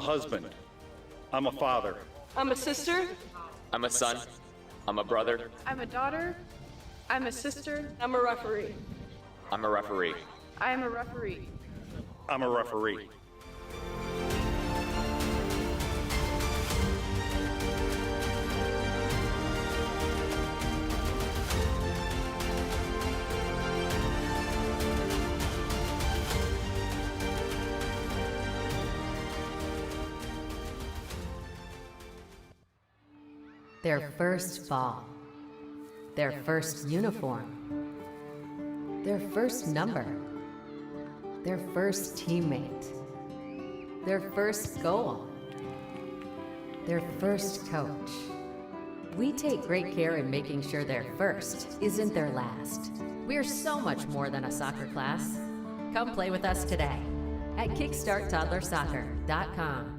a husband. I'm a father. I'm a sister. I'm a son. I'm a brother. I'm a daughter. I'm a sister. I'm a referee. I'm a referee. I am a referee. I'm a referee. Their first ball, their first uniform, their first number, their first teammate, their first goal, their first coach. We take great care in making sure their first isn't their last. We're so much more than a soccer class. Come play with us today at kickstarttoddlersoccer.com.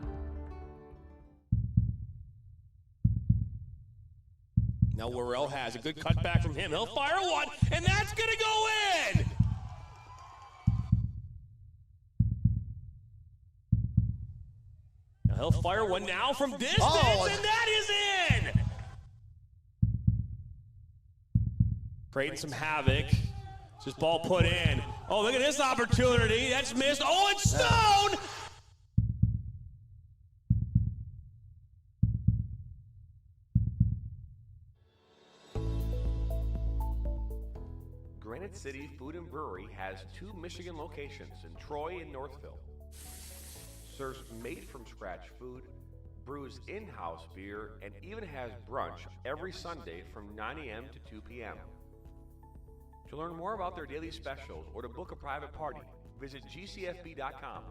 Now Worrell has a good cutback from him. He'll fire one, and that's going to go in! Now he'll fire one now from distance, and that is in! Creating some havoc. Just ball put in. Oh, look at this opportunity. That's missed. Oh, it's Stone! Granite City Food and Brewery has 2 Michigan locations in Troy and Northville. Serves made-from-scratch food, brews in-house beer, and even has brunch every Sunday from 9 a.m. to 2 p.m. To learn more about their daily specials or to book a private party, visit gcfb.com.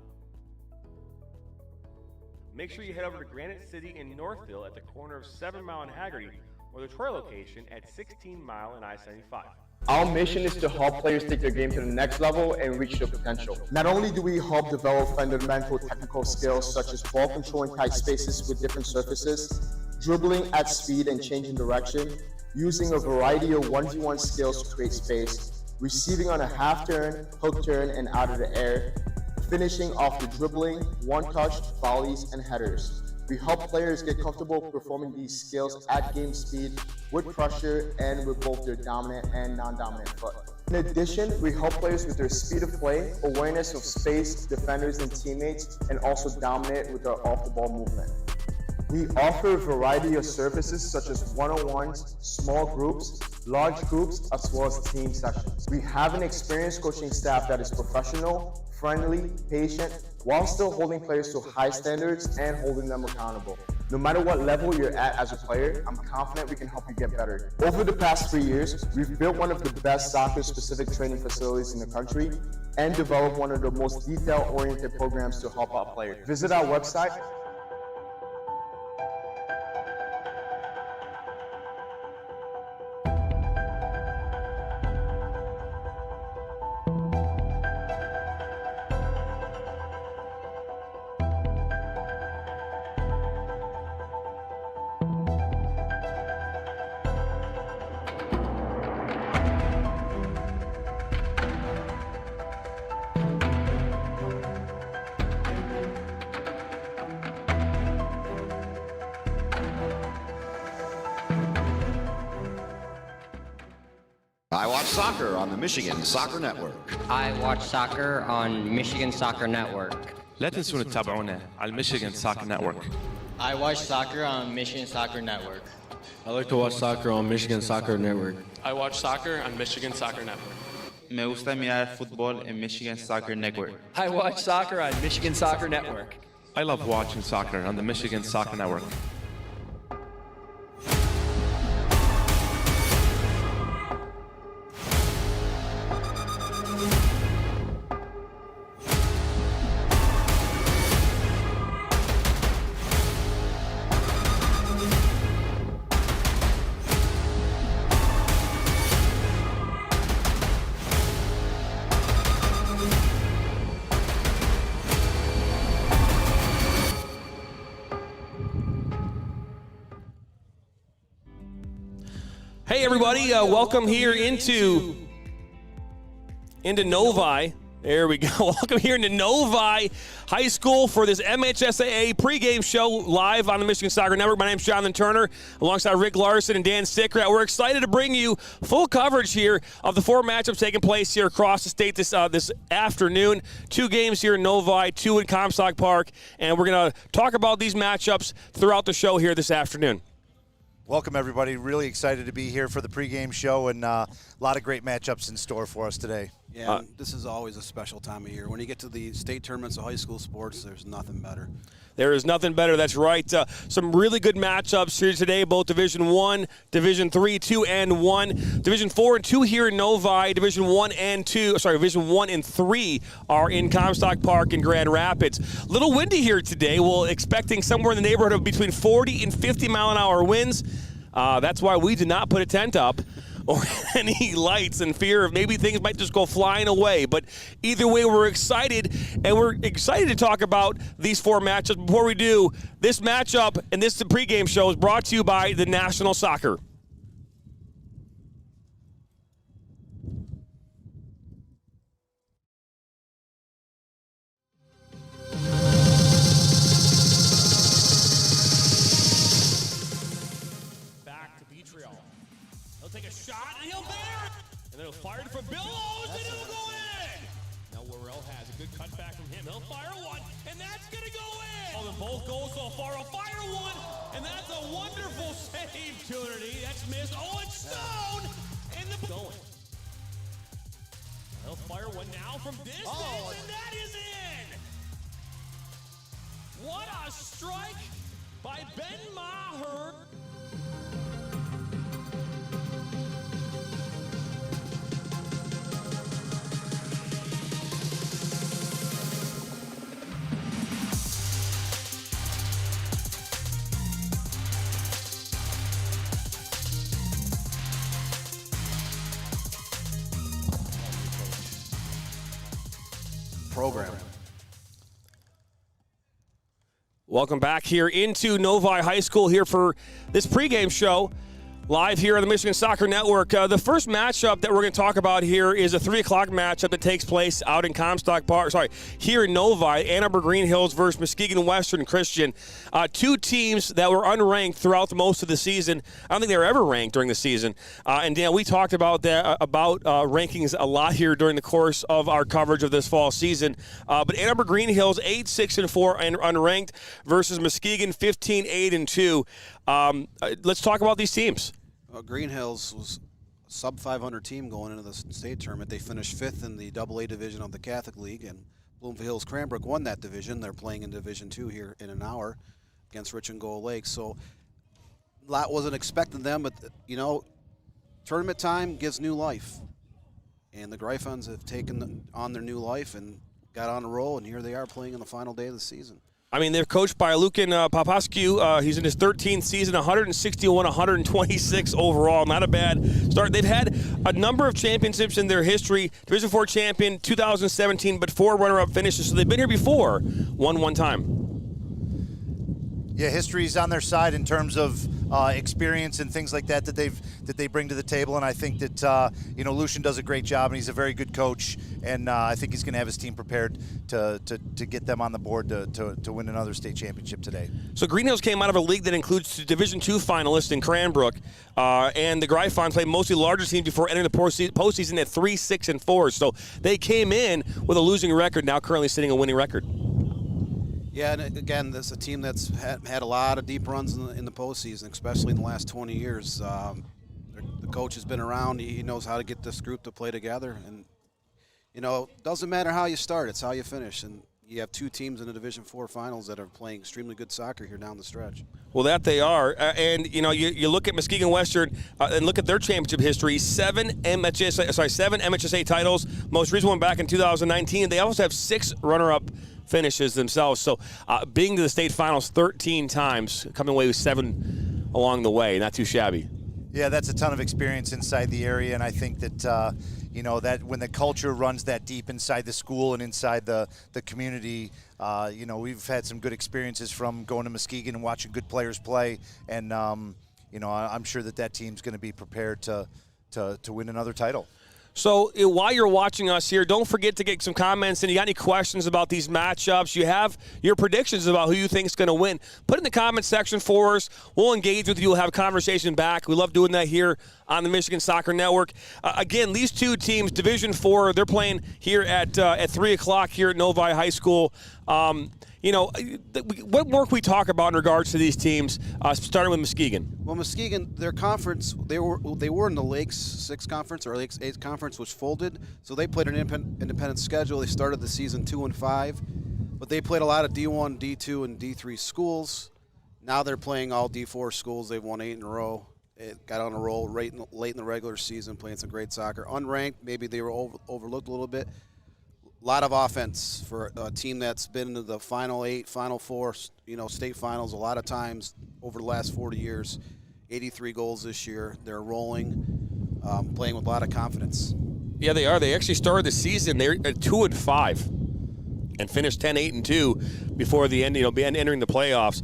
Make sure you head over to Granite City in Northville at the corner of 7 Mile and Haggerty, or the Troy location at 16 Mile and I-75. Our mission is to help players take their game to the next level and reach their potential. Not only do we help develop fundamental technical skills such as ball control in tight spaces with different surfaces, dribbling at speed and changing direction, using a variety of 1v1 skills to create space, receiving on a half turn, hook turn, and out of the air, finishing off the dribbling, one-touch, volleys, and headers. We help players get comfortable performing these skills at game speed, with pressure, and with both their dominant and non-dominant foot. In addition, we help players with their speed of play, awareness of space, defenders and teammates, and also dominate with their off-the-ball movement. We offer a variety of services such as one-on-ones, small groups, large groups, as well as team sessions. We have an experienced coaching staff that is professional, friendly, patient, while still holding players to high standards and holding them accountable. No matter what level you're at as a player, I'm confident we can help you get better. Over the past 3 years, we've built one of the best soccer-specific training facilities in the country and developed one of the most detail-oriented programs to help out players. Visit our website. I watch soccer on the Michigan Soccer Network. I watch soccer on Michigan Soccer Network. لا تنسون تتابعونا على Michigan Soccer Network. I watch soccer on Michigan Soccer Network. I like to watch soccer on Michigan Soccer Network. I watch soccer on Michigan Soccer Network. Me gusta mirar fútbol en Michigan Soccer Network. I watch soccer on Michigan Soccer Network. I love watching soccer on the Michigan Soccer Network. Hey everybody, welcome here into Novi. There we go. Welcome here to Novi High School for this MHSAA pregame show live on the Michigan Soccer Network. My name's Jonathan Turner, alongside Rick Larson and Dan Sickrat. We're excited to bring you full coverage here of the 4 matchups taking place here across the state this afternoon. 2 games here in Novi, 2 in Comstock Park, and we're going to talk about these matchups throughout the show here this afternoon. Welcome, everybody. Really excited to be here for the pregame show, and a lot of great matchups in store for us today. Yeah, this is always a special time of year. When you get to the state tournaments of high school sports, there's nothing better. There is nothing better. That's right. Some really good matchups here today, both Division 1, Division 3, 2, and 1. Division 4 and 2 here in Novi. Division 1 and 3 are in Comstock Park and Grand Rapids. A little windy here today. We're expecting somewhere in the neighborhood of between 40 and 50 mile-an-hour winds. That's why we did not put a tent up or any lights in fear of maybe things might just go flying away. But either way, we're excited, and we're excited to talk about these 4 matchups. Before we do, this matchup and this pregame show is brought to you by the National Soccer. Fired from Bill Owens, and it'll go in! Now Worrell has a good cutback from him. He'll fire one, and that's going to go in! Oh, then both goals so far. He'll fire one, and that's a wonderful save, Coonerty. That's missed. Oh, it's Stone! And the going. He'll fire one now from distance, and that is in! What a strike by Ben Maher. Program. Welcome back here into Novi High School here for this pregame show. Live here on the Michigan Soccer Network. The first matchup that we're going to talk about here is a 3 o'clock matchup that takes place out in Comstock Park. Here in Novi, Ann Arbor Green Hills versus Muskegon Western Christian. 2 teams that were unranked throughout most of the season. I don't think they were ever ranked during the season. And Dan, we talked about that rankings a lot here during the course of our coverage of this fall season. But Ann Arbor Green Hills 8-6-4 and unranked versus Muskegon 15-8-2. Let's talk about these teams. Green Hills was a sub-500 team going into the state tournament. They finished 5th in the AA division of the Catholic League, and Bloomfield Hills Cranbrook won that division. They're playing in Division 2 here in an hour against Rich and Gold Lake. So a lot wasn't expecting them, but, you know, tournament time gives new life. And the Gryphons have taken on their new life and got on a roll, and here they are playing on the final day of the season. I mean, they're coached by Lucan Papascu. He's in his 13th season, 161, 126 overall. Not a bad start. They've had a number of championships in their history. Division 4 champion 2017, but 4 runner-up finishes. So they've been here before, won 1 time. Yeah, history's on their side in terms of experience and things like that they bring to the table, and I think that Lucian does a great job, and he's a very good coach, and I think he's going to have his team prepared to get them on the board to win another state championship today. So Green Hills came out of a league that includes Division 2 finalists in Cranbrook, and the Gryphons played mostly larger teams before entering the postseason at 3-6-4. So they came in with a losing record, now currently sitting a winning record. Yeah, and again, this is a team that's had a lot of deep runs in the postseason, especially in the last 20 years. The coach has been around. He knows how to get this group to play together. And, you know, it doesn't matter how you start. It's how you finish. And you have 2 teams in the Division 4 finals that are playing extremely good soccer here down the stretch. Well, that they are. And, you know, you look at Muskegon Western and look at their championship history, 7 MHSA titles, most recent one back in 2019. They also have 6 runner-up finishes themselves. So being to the state finals 13 times, coming away with 7 along the way, not too shabby. Yeah, that's a ton of experience inside the area, and I think that that when the culture runs that deep inside the school and inside the community, we've had some good experiences from going to Muskegon and watching good players play, and I'm sure that team's going to be prepared to win another title. So while you're watching us here, don't forget to get some comments. And you got any questions about these matchups? You have your predictions about who you think is going to win. Put in the comment section for us. We'll engage with you. We'll have a conversation back. We love doing that here on the Michigan Soccer Network. Again, these two teams, Division IV, they're playing here at 3 o'clock here at Novi High School. What more can we talk about in regards to these teams, starting with Muskegon? Well, Muskegon, their conference, they were in the Lakes 6 conference or Lakes 8 conference, which folded. So they played an independent schedule. They started the season 2-5, but they played a lot of D1, D2, and D3 schools. Now they're playing all D4 schools. They've won 8 in a row. It got on a roll late in the regular season, playing some great soccer. Unranked, maybe they were overlooked a little bit. A lot of offense for a team that's been into the Final 8, Final 4, state finals a lot of times over the last 40 years. 83 goals this year. They're rolling, playing with a lot of confidence. Yeah, they are. They actually started the season. They're at 2-5 and finished 10-8-2 before the end. Entering the playoffs.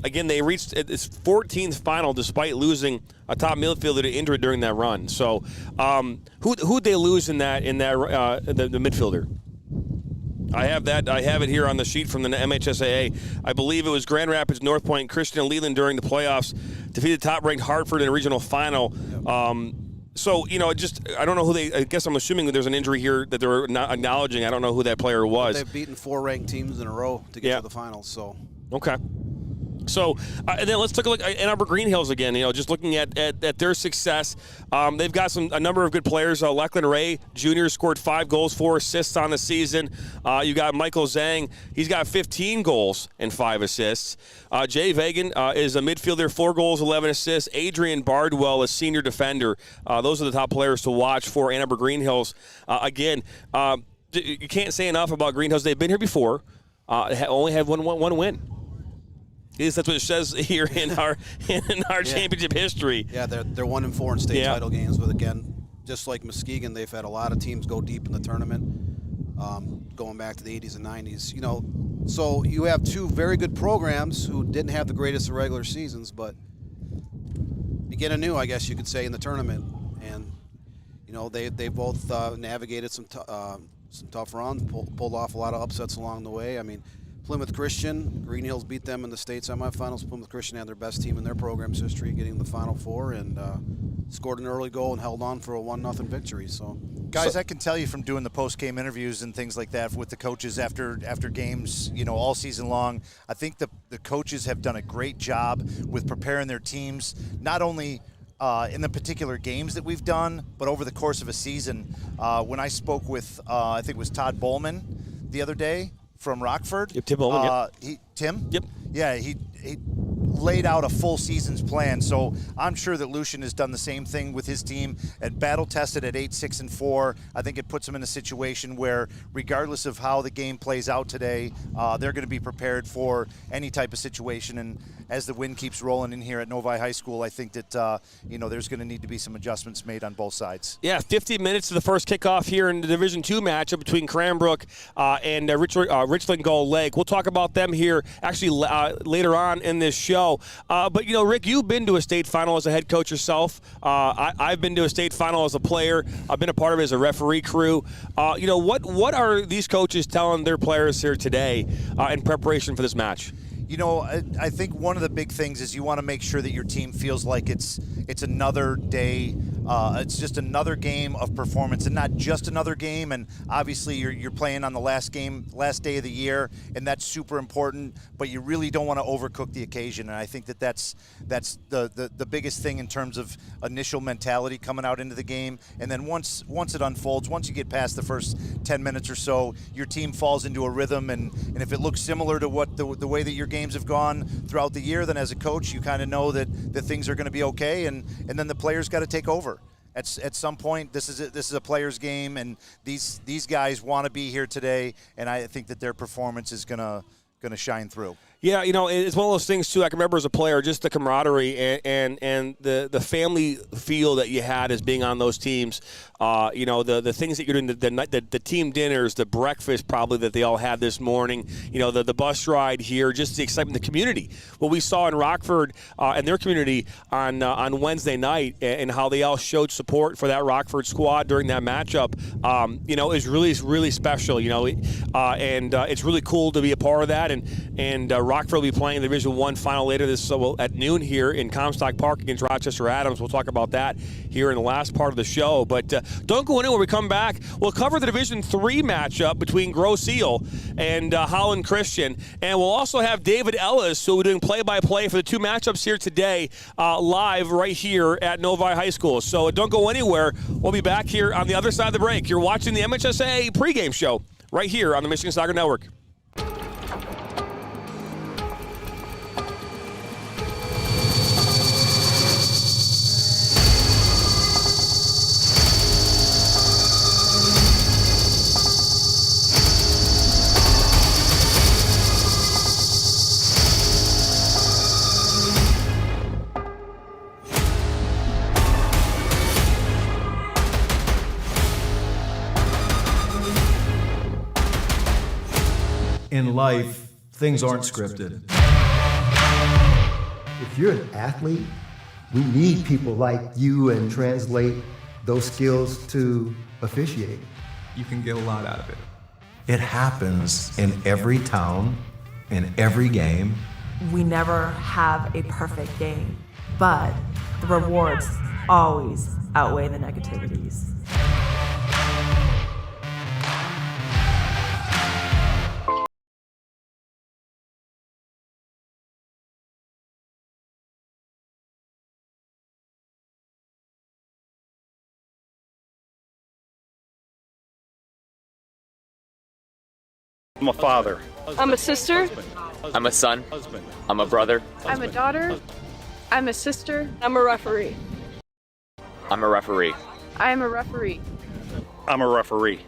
Again, they reached its 14th final despite losing a top midfielder to injury during that run. So, who'd they lose in that the midfielder? I have it here on the sheet from the MHSAA. I believe it was Grand Rapids, North Point, Christian and Leland during the playoffs defeated top-ranked Hartford in a regional final. So, I don't know who I guess I'm assuming that there's an injury here that they're not acknowledging. I don't know who that player was. They've beaten 4 ranked teams in a row to get to the finals. So. Okay. So, and then let's take a look at Ann Arbor Green Hills again. Just looking at their success. They've got a number of good players. Lachlan Ray Jr. scored 5 goals, 4 assists on the season. You got Michael Zhang. He's got 15 goals and 5 assists. Jay Vagan is a midfielder, 4 goals, 11 assists. Adrian Bardwell, a senior defender. Those are the top players to watch for Ann Arbor Green Hills. Again, you can't say enough about Green Hills. They've been here before. Only have one win. That's what it says here in our championship history. Yeah, they're 1-4 in state title games, but again, just like Muskegon, they've had a lot of teams go deep in the tournament, going back to the 80s and 90s. So you have 2 very good programs who didn't have the greatest of regular seasons, but beginning anew, I guess you could say, in the tournament. And they both navigated some tough runs, pulled off a lot of upsets along the way. I mean, Plymouth Christian, Green Hills beat them in the state semifinals. Plymouth Christian had their best team in their program's history, getting the Final Four, and scored an early goal and held on for a 1-0 victory. So, guys, I can tell you from doing the post-game interviews and things like that with the coaches after games, all season long, I think the coaches have done a great job with preparing their teams, not only in the particular games that we've done, but over the course of a season. When I spoke with, I think it was Todd Bowman the other day, from Rockford. Yep, Tim Bowman, Tim? Yep. Yeah, he laid out a full season's plan. So I'm sure that Lucian has done the same thing with his team and battle tested at 8-6-4. I think it puts them in a situation where, regardless of how the game plays out today, they're going to be prepared for any type of situation. And as the wind keeps rolling in here at Novi High School, I think that there's going to need to be some adjustments made on both sides. Yeah, 50 minutes to the first kickoff here in the Division II matchup between Cranbrook and Richland Gull Lake. We'll talk about them here actually later on in this show. But Rick, you've been to a state final as a head coach yourself. I've been to a state final as a player. I've been a part of it as a referee crew. What are these coaches telling their players here today in preparation for this match? I think one of the big things is you want to make sure that your team feels like it's another day. It's just another game of performance, and not just another game. And obviously, you're playing on the last day of the year, and that's super important. But you really don't want to overcook the occasion. And I think that's the biggest thing in terms of initial mentality coming out into the game. And then once it unfolds, once you get past the first 10 minutes or so, your team falls into a rhythm. And if it looks similar to what the way that your games have gone throughout the year, then as a coach, you kind of know that things are going to be okay, and then the players got to take over. At some point, this is a players' game, and these guys want to be here today, and I think that their performance is going to shine through. Yeah, it's one of those things too. I can remember as a player, just the camaraderie and the family feel that you had as being on those teams. The things that you're doing, the team dinners, the breakfast probably that they all had this morning. The bus ride here, just the excitement, the community. What we saw in Rockford and their community on Wednesday night, and how they all showed support for that Rockford squad during that matchup, is really, really special. And it's really cool to be a part of that. And Rockford will be playing the Division I final later at noon here in Comstock Park against Rochester Adams. We'll talk about that here in the last part of the show. But don't go anywhere. When we come back, we'll cover the Division III matchup between Grosse Ile and Holland Christian. And we'll also have David Ellis, who will be doing play-by-play for the two matchups here today, live right here at Novi High School. So don't go anywhere. We'll be back here on the other side of the break. You're watching the MHSA pregame show right here on the Michigan Soccer Network. In life, things aren't scripted. If you're an athlete, we need people like you and translate those skills to officiating. You can get a lot out of it. It happens in every town, in every game. We never have a perfect game, but the rewards always outweigh the negativities. I'm a father. I'm a sister. I'm a son. I'm a brother. I'm a daughter. I'm a sister. I'm a referee. I'm a referee. I am a referee. I'm a referee.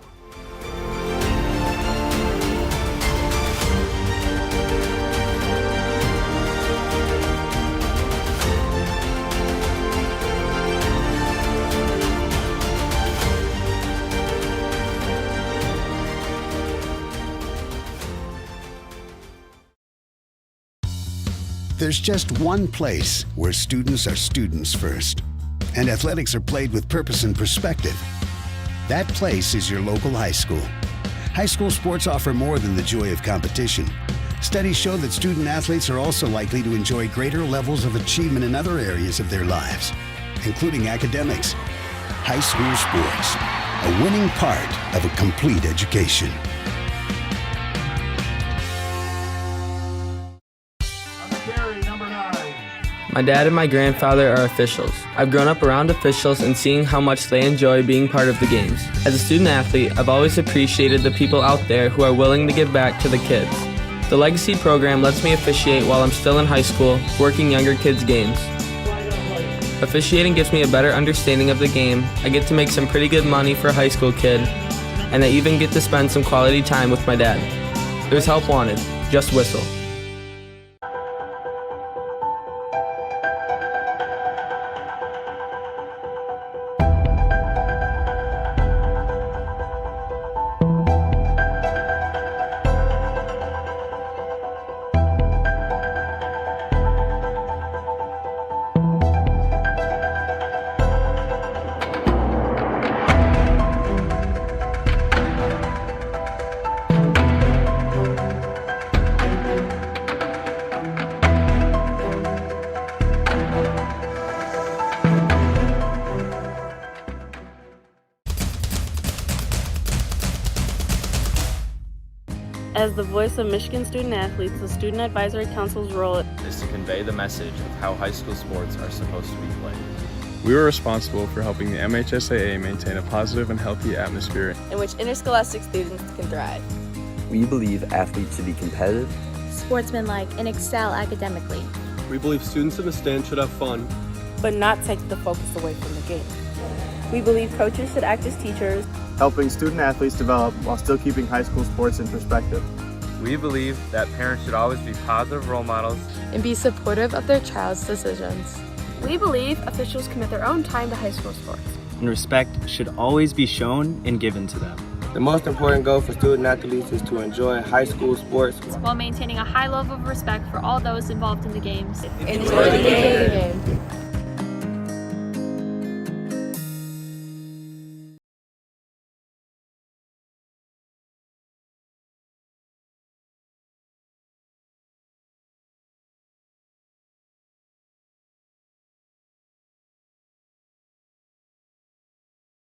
There's just one place where students are students first, and athletics are played with purpose and perspective. That place is your local high school. High school sports offer more than the joy of competition. Studies show that student athletes are also likely to enjoy greater levels of achievement in other areas of their lives, including academics. High school sports, a winning part of a complete education. My dad and my grandfather are officials. I've grown up around officials and seeing how much they enjoy being part of the games. As a student athlete, I've always appreciated the people out there who are willing to give back to the kids. The Legacy program lets me officiate while I'm still in high school, working younger kids' games. Officiating gives me a better understanding of the game. I get to make some pretty good money for a high school kid, and I even get to spend some quality time with my dad. There's help wanted. Just whistle. As the voice of Michigan student athletes, the Student Advisory Council's role is to convey the message of how high school sports are supposed to be played. We were responsible for helping the MHSAA maintain a positive and healthy atmosphere in which interscholastic students can thrive. We believe athletes should be competitive, sportsmanlike, and excel academically. We believe students in the stands should have fun, but not take the focus away from the game. We believe coaches should act as teachers, helping student athletes develop while still keeping high school sports in perspective. We believe that parents should always be positive role models and be supportive of their child's decisions. We believe officials commit their own time to high school sports. And respect should always be shown and given to them. The most important goal for student athletes is to enjoy high school sports while maintaining a high level of respect for all those involved in the games. Enjoy the game.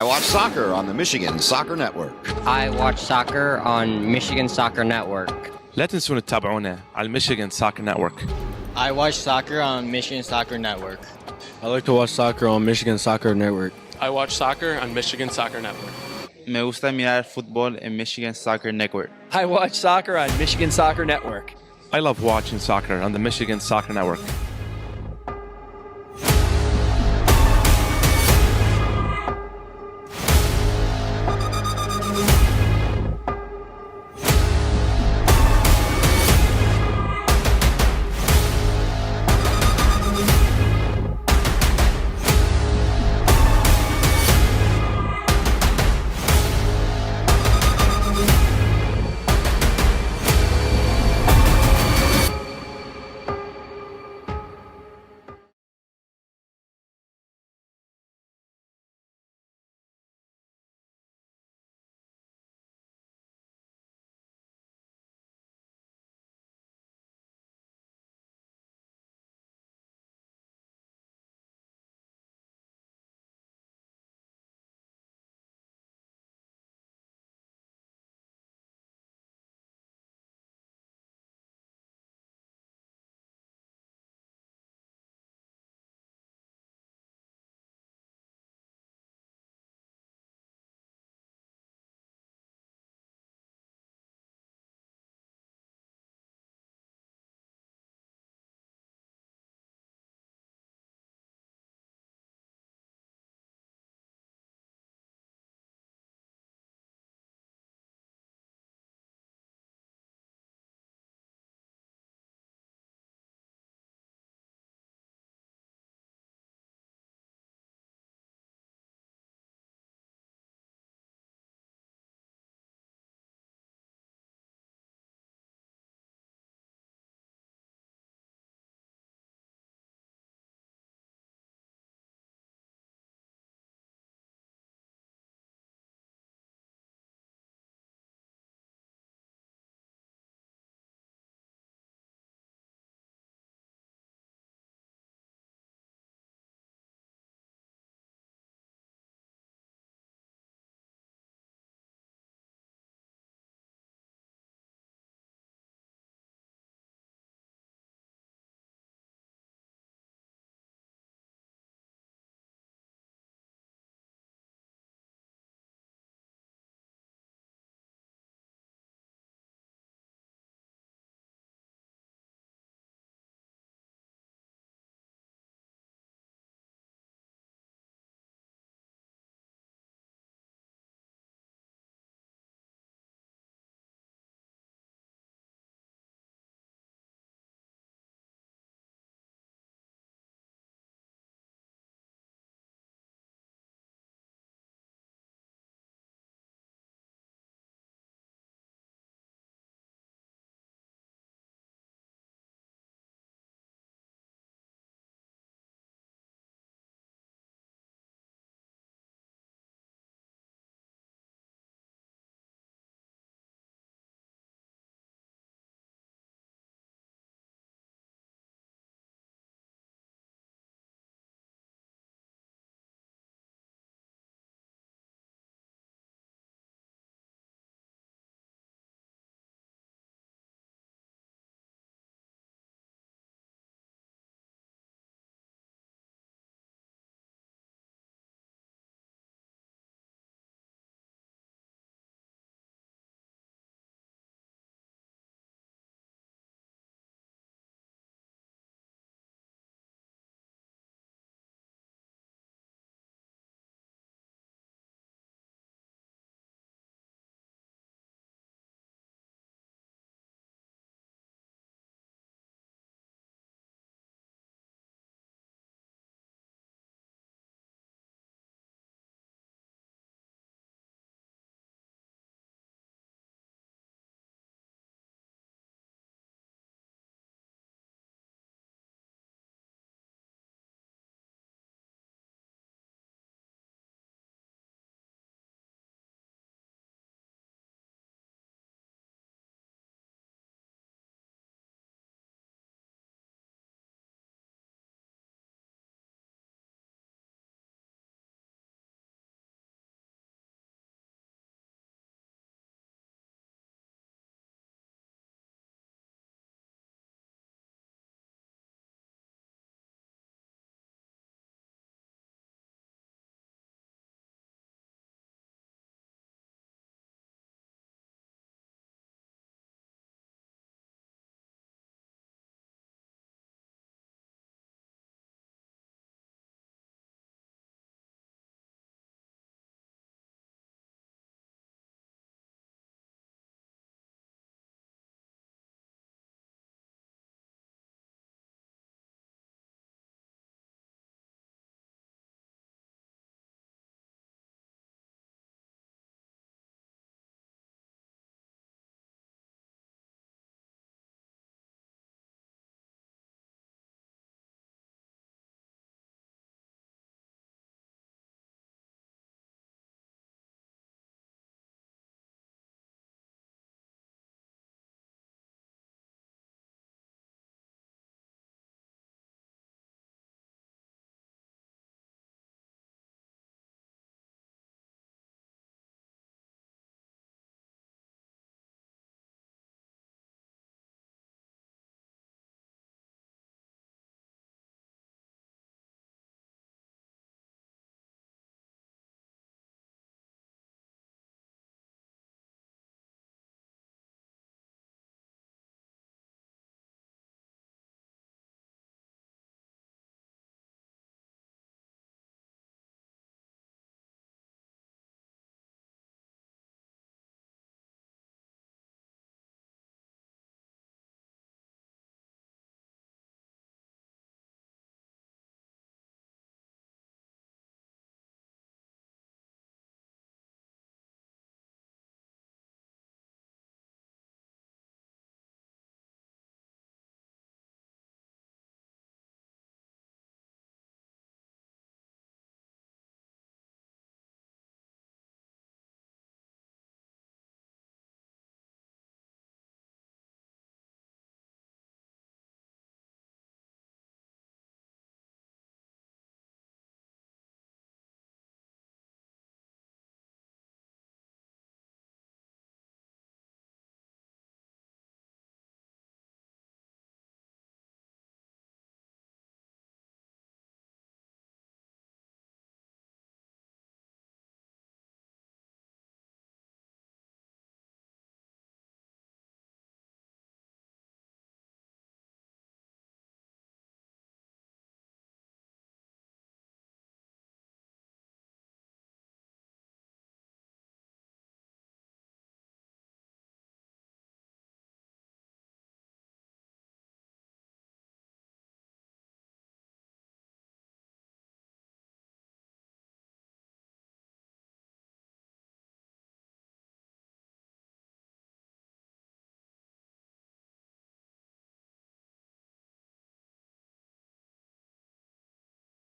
I watch soccer on the Michigan Soccer Network. I watch soccer on Michigan Soccer Network. لا تنسون تتابعونا على Michigan Soccer Network. I watch soccer on Michigan Soccer Network. I like to watch soccer on Michigan Soccer Network. I watch soccer on Michigan Soccer Network. Me gusta mirar fútbol en Michigan Soccer Network. I watch soccer on Michigan Soccer Network. I love watching soccer on the Michigan Soccer Network.